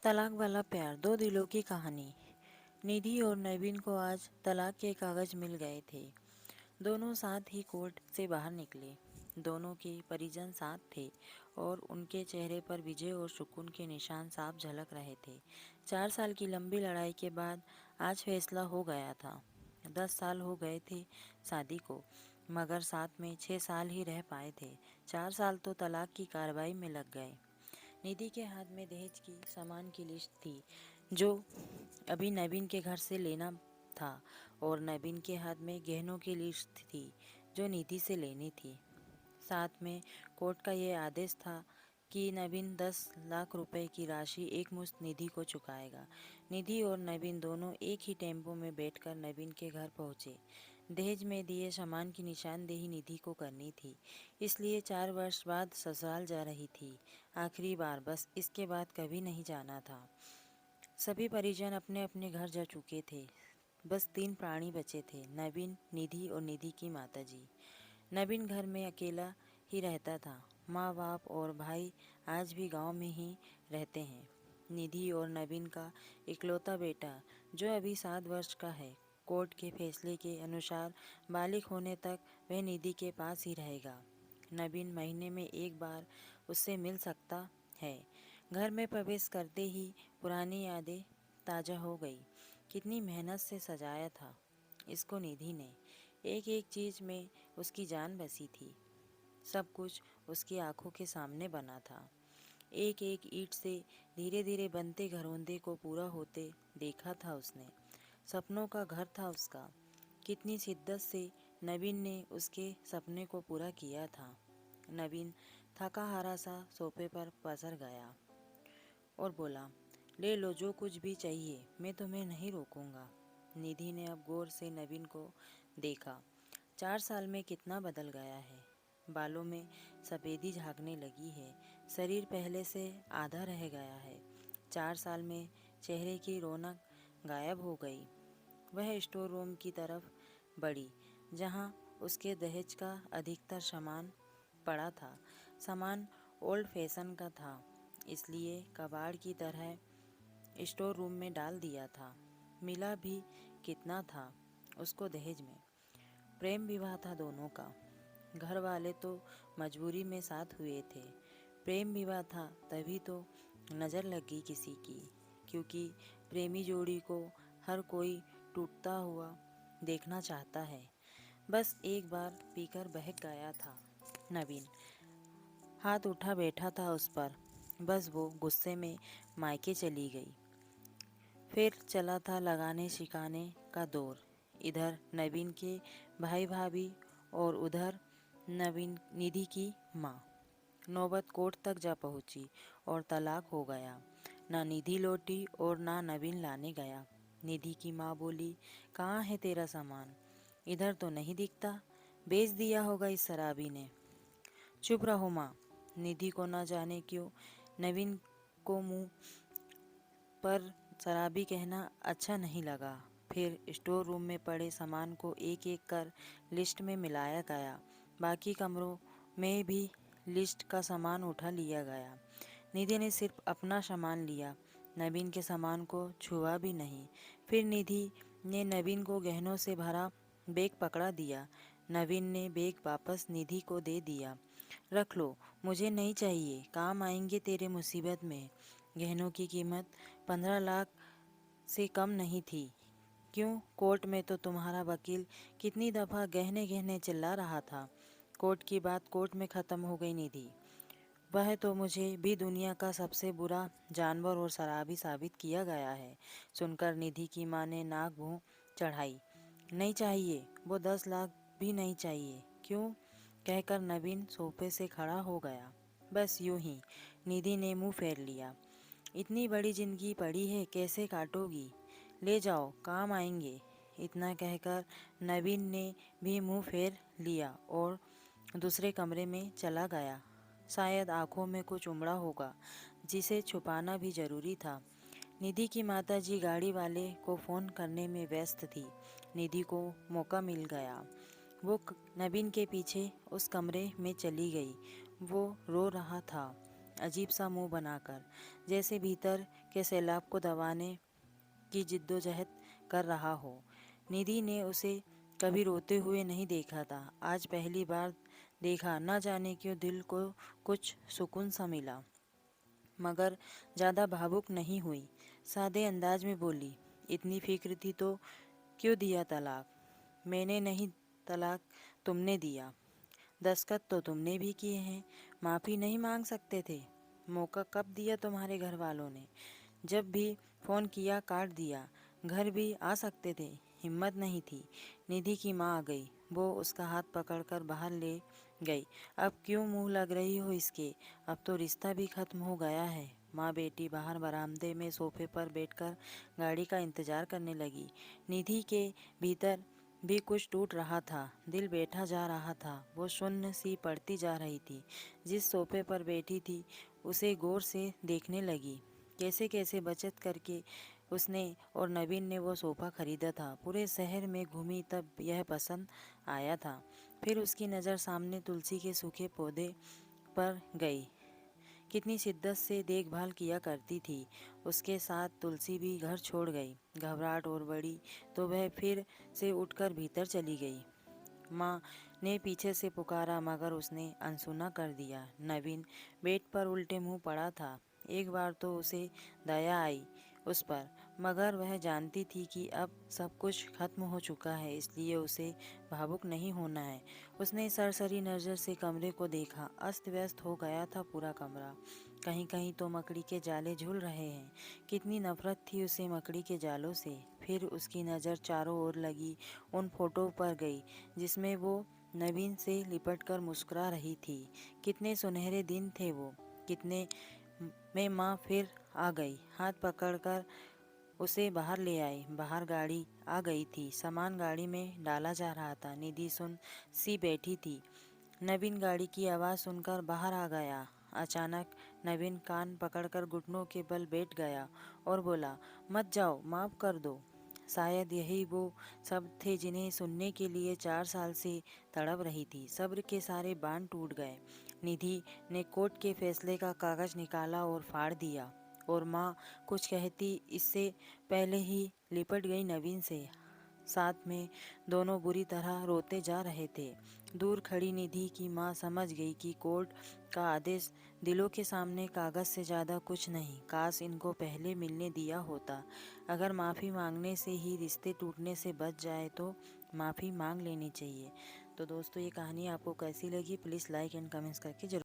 तलाक वाला प्यार, दो दिलों की कहानी। निधि और नवीन को आज तलाक के कागज मिल गए थे। दोनों साथ ही कोर्ट से बाहर निकले। दोनों के परिजन साथ थे और उनके चेहरे पर विजय और सुकून के निशान साफ झलक रहे थे। 4 साल की लंबी लड़ाई के बाद आज फैसला हो गया था। 10 साल हो गए थे शादी को, मगर साथ में 6 साल ही रह पाए थे। 4 साल तो तलाक की कार्रवाई में लग गए। निधि के हाथ में दहेज की सामान की लिस्ट थी जो अभी नवीन के घर से लेना था, और नवीन के हाथ में गहनों की लिस्ट थी जो निधि से लेनी थी। साथ में कोर्ट का यह आदेश था कि नवीन 10 लाख रुपए की राशि एक मुश्त निधि को चुकाएगा। निधि और नवीन दोनों एक ही टेम्पो में बैठकर नवीन के घर पहुंचे। दहेज में दिए सामान की निशानदेही निधि को करनी थी, इसलिए 4 वर्ष बाद ससुराल जा रही थी। आखिरी बार, बस इसके बाद कभी नहीं जाना था। सभी परिजन अपने अपने घर जा चुके थे। बस 3 प्राणी बचे थे, नवीन, निधि और निधि की माताजी। नवीन घर में अकेला ही रहता था। माँ बाप और भाई आज भी गांव में ही रहते हैं। निधि और नवीन का इकलौता बेटा जो अभी 7 वर्ष का है, कोर्ट के फैसले के अनुसार बालिग होने तक वह निधि के पास ही रहेगा। नवीन महीने में एक बार उससे मिल सकता है। घर में प्रवेश करते ही पुरानी यादें ताज़ा हो गई। कितनी मेहनत से सजाया था इसको निधि ने। एक एक चीज़ में उसकी जान बसी थी। सब कुछ उसकी आंखों के सामने बना था। एक एक ईंट से धीरे धीरे बनते घरौंदे को पूरा होते देखा था उसने। सपनों का घर था उसका। कितनी शिद्दत से नवीन ने उसके सपने को पूरा किया था। नवीन थका हारा सा सोफे पर पसर गया और बोला, ले लो जो कुछ भी चाहिए, मैं तुम्हें नहीं रोकूंगा। निधि ने अब गौर से नवीन को देखा। 4 साल में कितना बदल गया है। बालों में सफ़ेदी झांकने लगी है। शरीर पहले से आधा रह गया है। 4 साल में चेहरे की रौनक गायब हो गई। वह स्टोर रूम की तरफ बढ़ी, जहां उसके दहेज का अधिकतर सामान पड़ा था। सामान ओल्ड फैशन का था, इसलिए कबाड़ की तरह स्टोर रूम में डाल दिया था। मिला भी कितना था उसको दहेज में। प्रेम विवाह था दोनों का। घर वाले तो मजबूरी में साथ हुए थे। प्रेम विवाह था तभी तो नज़र लग गई किसी की, क्योंकि प्रेमी जोड़ी को हर कोई टूटता हुआ देखना चाहता है। बस एक बार पीकर बहक गया था नवीन। हाथ उठा बैठा था उस पर। बस वो गुस्से में मायके चली गई। फिर चला था लगाने शिकाने का दौर। इधर नवीन के भाई भाभी और उधर नवीन निधि की माँ। नौबत कोर्ट तक जा पहुंची और तलाक हो गया। ना निधि लौटी और ना नवीन लाने गया। निधि की माँ बोली, कहाँ है तेरा सामान? इधर तो नहीं दिखता, बेच दिया होगा इस शराबी ने। चुप रहो माँ। निधि को न जाने क्यों नवीन को मुंह पर शराबी कहना अच्छा नहीं लगा। फिर स्टोर रूम में पड़े सामान को एक एक कर लिस्ट में मिलाया गया। बाकी कमरों में भी लिस्ट का सामान उठा लिया गया। निधि ने सिर्फ अपना सामान लिया, नवीन के सामान को छुआ भी नहीं। फिर निधि ने नवीन को गहनों से भरा बैग पकड़ा दिया। नवीन ने बैग वापस निधि को दे दिया। रख लो, मुझे नहीं चाहिए, काम आएंगे तेरे मुसीबत में। गहनों की कीमत 15 लाख से कम नहीं थी। क्यों? कोर्ट में तो तुम्हारा वकील कितनी दफ़ा गहने गहने चिल्ला रहा था। कोर्ट की बात कोर्ट में ख़त्म हो गई निधि। वह तो मुझे भी दुनिया का सबसे बुरा जानवर और शराबी साबित किया गया है। सुनकर निधि की माँ ने नाक भौं चढ़ाई। नहीं चाहिए, वो 10 लाख भी नहीं चाहिए। क्यों? कहकर नवीन सोफे से खड़ा हो गया। बस यूं ही। निधि ने मुंह फेर लिया। इतनी बड़ी जिंदगी पड़ी है, कैसे काटोगी? ले जाओ, काम आएंगे। इतना कहकर नवीन ने भी मुंह फेर लिया और दूसरे कमरे में चला गया। शायद आंखों में कुछ उमड़ा होगा जिसे छुपाना भी जरूरी था। निधि की माताजी गाड़ी वाले को फ़ोन करने में व्यस्त थी। निधि को मौका मिल गया। वो नवीन के पीछे उस कमरे में चली गई। वो रो रहा था, अजीब सा मुंह बनाकर, जैसे भीतर के सैलाब को दबाने की जिद्दोजहद कर रहा हो। निधि ने उसे कभी रोते हुए नहीं देखा था, आज पहली बार देखा। न जाने क्यों दिल को कुछ सुकून सा मिला। मगर ज़्यादा भावुक नहीं हुई, सादे अंदाज में बोली, इतनी फिक्र थी तो क्यों दिया तलाक? मैंने नहीं, तलाक तुमने दिया। दस्तखत तो तुमने भी किए हैं। माफ़ी नहीं मांग सकते थे? मौका कब दिया तुम्हारे घर वालों ने? जब भी फ़ोन किया काट दिया। घर भी आ सकते थे, हिम्मत नहीं थी। निधि की माँ आ गई, वो उसका हाथ पकड़कर बाहर ले गई। अब क्यों मुंह लग रही हो इसके? अब तो रिश्ता भी खत्म हो गया है। माँ बेटी बाहर बरामदे में सोफे पर बैठकर गाड़ी का इंतजार करने लगी। निधि के भीतर भी कुछ टूट रहा था, दिल बैठा जा रहा था। वो शून्य सी पड़ती जा रही थी। जिस सोफे पर बैठी थी उसे गौर से देखने लगी। कैसे कैसे बचत करके उसने और नवीन ने वो सोफ़ा खरीदा था। पूरे शहर में घूमी तब यह पसंद आया था। फिर उसकी नज़र सामने तुलसी के सूखे पौधे पर गई। कितनी शिद्दत से देखभाल किया करती थी। उसके साथ तुलसी भी घर छोड़ गई। घबराहट और बढ़ी तो वह फिर से उठकर भीतर चली गई। माँ ने पीछे से पुकारा मगर उसने अनसुना कर दिया। नवीन बेड पर उल्टे मुंह पड़ा था। एक बार तो उसे दया आई उस पर, मगर वह जानती थी कि अब सब कुछ खत्म हो चुका है, इसलिए उसे भावुक नहीं होना है। उसने सरसरी नज़र से कमरे को देखा। अस्त व्यस्त हो गया था पूरा कमरा। कहीं कहीं तो मकड़ी के जाले झूल रहे हैं। कितनी नफरत थी उसे मकड़ी के जालों से। फिर उसकी नज़र चारों ओर लगी उन फोटो पर गई जिसमें वो नवीन से लिपटकर मुस्कुरा रही थी। कितने सुनहरे दिन थे वो। कितने में माँ फिर आ गई, हाथ पकड़कर उसे बाहर ले आई। बाहर गाड़ी आ गई थी, सामान गाड़ी में डाला जा रहा था। निधि सुन सी बैठी थी। नवीन गाड़ी की आवाज़ सुनकर बाहर आ गया। अचानक नवीन कान पकड़कर घुटनों के बल बैठ गया और बोला, मत जाओ, माफ़ कर दो। शायद यही वो शब्द थे जिन्हें सुनने के लिए 4 साल से तड़प रही थी। सब्र के सारे बांध टूट गए। निधि ने कोर्ट के फैसले का कागज निकाला और फाड़ दिया। और माँ कुछ कहती इससे पहले ही लिपट गई नवीन से। साथ में दोनों बुरी तरह रोते जा रहे थे। दूर खड़ी निधि की माँ समझ गई कि कोर्ट का आदेश दिलों के सामने कागज से ज़्यादा कुछ नहीं। काश इनको पहले मिलने दिया होता। अगर माफ़ी मांगने से ही रिश्ते टूटने से बच जाए तो माफ़ी मांग लेनी चाहिए। तो दोस्तों, ये कहानी आपको कैसी लगी प्लीज़ लाइक एंड कमेंट्स करके जरूर